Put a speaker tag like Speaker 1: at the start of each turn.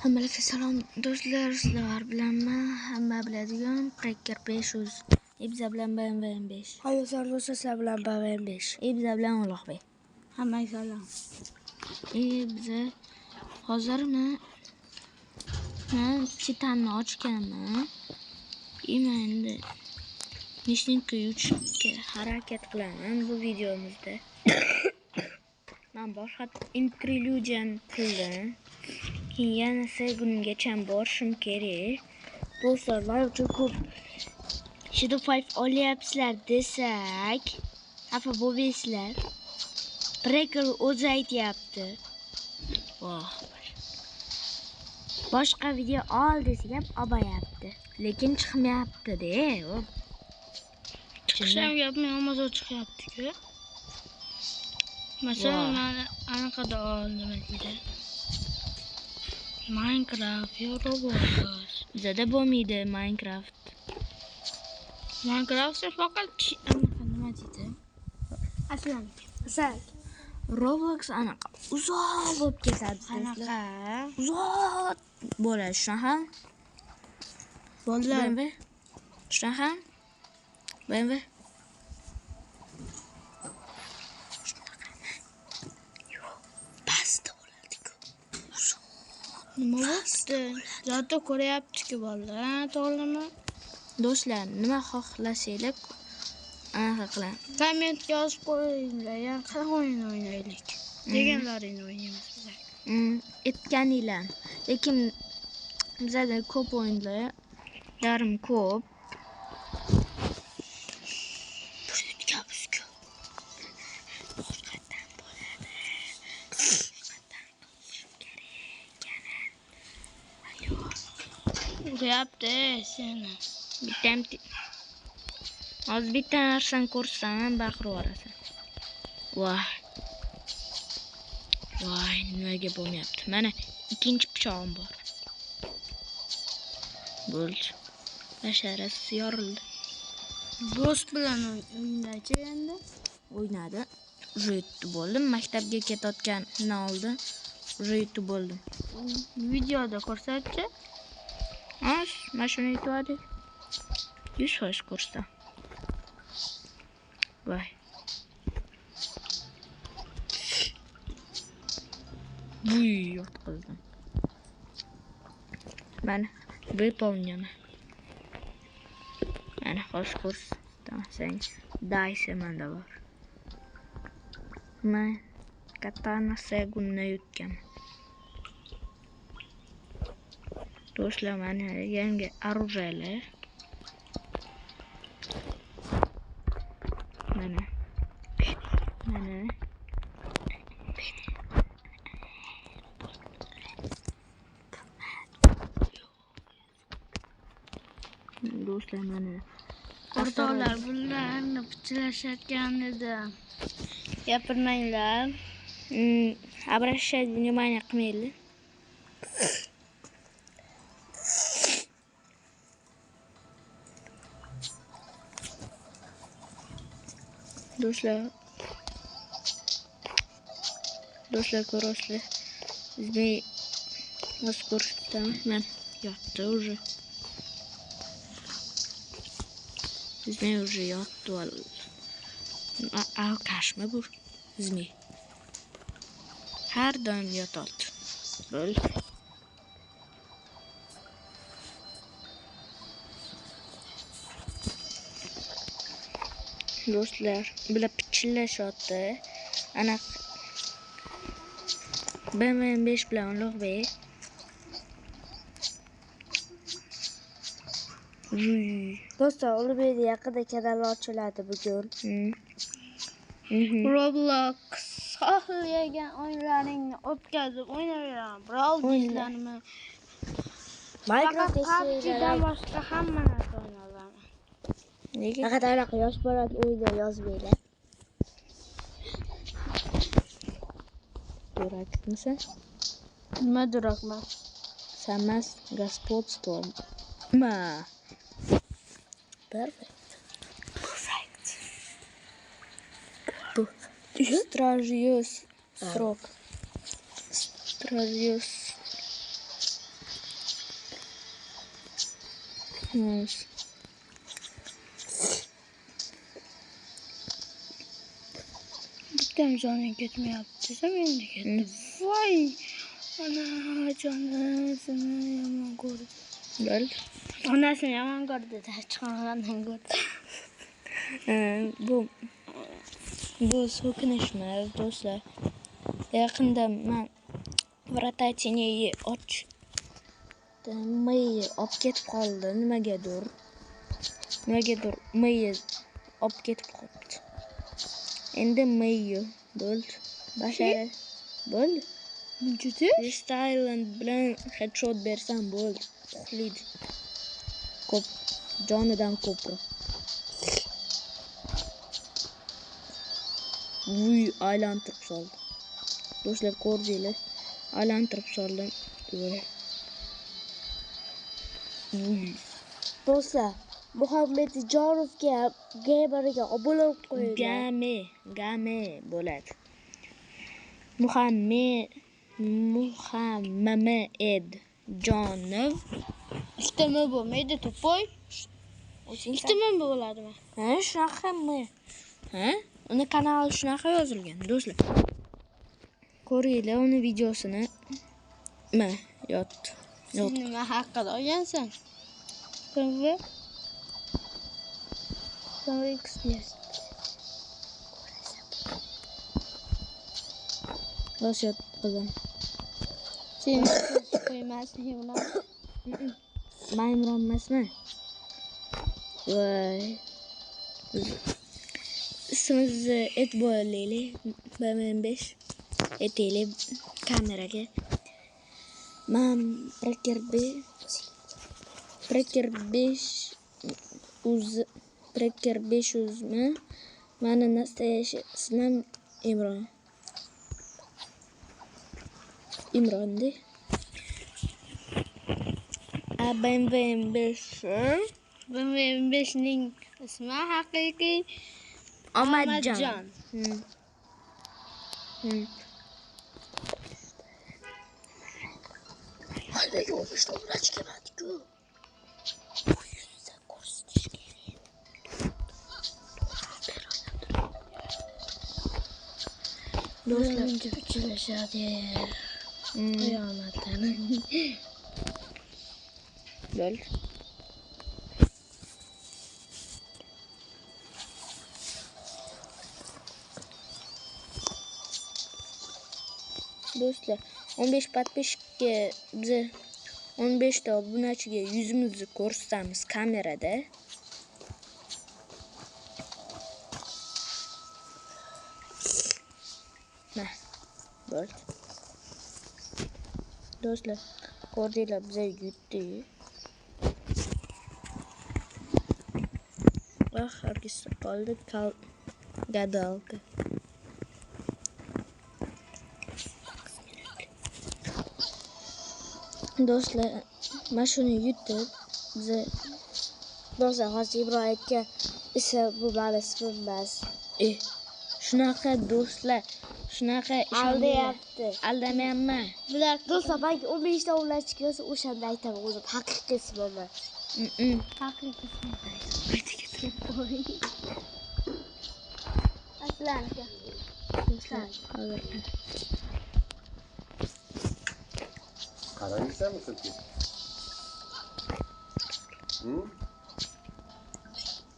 Speaker 1: Hammalarga salom do'stlar, sizlar bilanmi? Hamma biladigan Cracker 500. Ibza bilan BMW 5.
Speaker 2: Hayır sen do'stlar, sizlar bilan BMW 5.
Speaker 1: Ibza bilan Ulug'bek.
Speaker 2: Hammaga salom.
Speaker 1: Biza hozirmi? Men Titanni ochganman. Endi Nishniki uchishga harakat qilaman bu videomizda. Men boshqa interlyudiyam qildim. Keyin yana Segungacha borishim kerak. Do'stlar, men uchun ko'p Shadow 5 olyapsizlar desak, xafa bo'lmaysizlar. Breaker o'zi aytyapti. Boshqa video ol desak ham olmayapti. Lekin chiqmayapti-da.
Speaker 2: Chiqishim gapmi, Amazon chiqyapti-ku. Masalan, men anaqada oldim deydi. Minecraft, Roblox.
Speaker 1: Bizada bo'lmaydi Minecraft.
Speaker 2: Minecraft faqat nima deydi? Aslan.
Speaker 1: Roblox anaqa uzoq bo'lib ketadi.
Speaker 2: Qanaqa?
Speaker 1: Uzoq bo'ladi, shunaqa.
Speaker 2: Bo'ldi.
Speaker 1: Shunaqa. BMW. Pasta bo'ladi-ku.
Speaker 2: Nima bo'ldi? Zato ko'ryapti-ku bola, to'g'rimi?
Speaker 1: Do'stlar, nima xohlasanglar anaqa qilamiz.
Speaker 2: Kommentga yozib qo'yinglar, qanaqa o'yin o'ynaylik deganlaringni o'ynaymiz bizlar.
Speaker 1: Aytganinglar. Lekin bizada ko'p o'yinlar, yarim ko'p.
Speaker 2: Uryapti seni.
Speaker 1: Hozir bitta narsani ko'rsam, baqirib yuborasan. Voy, nimaga bo'lmayapti? Mana ikkinchi pichog'im bor. Bo'ldi. Basharasi yorildi.
Speaker 2: Boss bilan o'ynachi endi.
Speaker 1: O'ynadi. Yutib bo'ldim. Maktabga ketayotgandan oldin yutib bo'ldim.
Speaker 2: Videoda ko'rsatchi.
Speaker 1: Mana shuni aytdik. 100% ko'rsam. Voy. Yotqizdim. Mana выполнено. Mana xo'sh ko'rsam, dayse menda bor. Men katana Segunni yutganman. Do'stlar, mana yangi оружиеlar. Mana. Do'stlar, mana
Speaker 2: O'rtoqlar, bularni pichilashayotgan edi. Gapirmanglar.
Speaker 1: Обращать внимание qilmaydi. Do'stlar ko'rasizlar. Bizning ko'rsatamiz. Men yotdi уже. Bizning уже yotdi. Alkashmi bu? Bizning. Har doim yotadi. Bo'ldi. Do'stlar, bular pichillashyapti. Ana BMW 5 bilan Ulug'bek.
Speaker 2: Do'stlar, Ulug'bek yaqinda kanal ochiladi bugun. Roblox xohlagan o'yinlaringni o'tkazib o'ynayveraman. Brawl Stars'larni
Speaker 1: Minecraft
Speaker 2: PUBG'dan boshqa hamma narsa o'ynayveraman.
Speaker 1: Nega?
Speaker 2: Faqat anaqa yosh bolani o'yinda yozmanglar.
Speaker 1: Durakmisan?
Speaker 2: Nima durakman?
Speaker 1: Samas господство. Perfect. Стражиус срок. Стражиус Xo'sh.
Speaker 2: Bittami joning ketmayapti desam endi ketdi. Voy! Ana jonasini yomon ko'rdi.
Speaker 1: Bo'l.
Speaker 2: Onasini yomon ko'rdi-da, chiqmagandan ko'rdi.
Speaker 1: Bu so'kinishlar do'stlar. Yaqinda men вратательный miyi olib ketib qoldi nimagadir miyi olib ketib qoldi. Endi miyi bo'ldi. Bashara bo'ldi.
Speaker 2: Juda?
Speaker 1: Freestyling bilan headshot bersam bo'ldi. Uxlaydi. Ko'p jonidan ko'proq. Uy, aylantirib soldi. Do'stlar ko'rdinglar. Aylantirib soldim.
Speaker 2: Do'stlar, Muhammedjonovga gameriga obuna bo'lib qo'yinglar.
Speaker 1: Game bo'ladi. Muhammadjonov.
Speaker 2: Ikkitami bo'lmaydi, to'poy. Ikkitami bo'ladimi?
Speaker 1: Ha, shunaqami? Ha? Uni kanali shunaqa yozilgan, do'stlar. Ko'ringlar uni videosini. Yotdi.
Speaker 2: Nima haqida olgansan? Kimga? Experience.
Speaker 1: Rosiyat qildim.
Speaker 2: Sen qo'ymasang ular.
Speaker 1: Men Imron emasman. Voy. Ismimizni e'tiborlaylik. B5 etaylik kameraga. Men Preker 5 uzmi? Meni nastoящий ismim Imron. İmran'dı.
Speaker 2: BMW5'ning ismi haqiqiy Ahmadjon.
Speaker 1: Hayda yoluşta uğraş gelmedik o. Bu yüzden korsitiş geliyor.
Speaker 2: Dostlar bichilishadi. Qiyomatdan.
Speaker 1: Bo'l. Do'stlar, 15 подписчикка biz 15 ta obunachiga yuzimizni ko'rsatamiz kamerada. Bo'l. Do'stlar, ko'rdinglar biz yutdik. Herkes qoldi gadalka. Do'stlar, mana shuni yutib, biz do'stlar hozir Ibrohim aytgan esa bu emas. Shunaqa do'stlar, shunaqa
Speaker 2: aldayapti.
Speaker 1: Aldamayapman.
Speaker 2: Bular do'stlar, balki 15 ta o'yinchi kelsa o'shanda aytaman o'zim haqiqiy ismimni. Haqiqiy ismimni. Aslan aka.
Speaker 1: Do'stlar, hozir
Speaker 3: Qarang sen misin?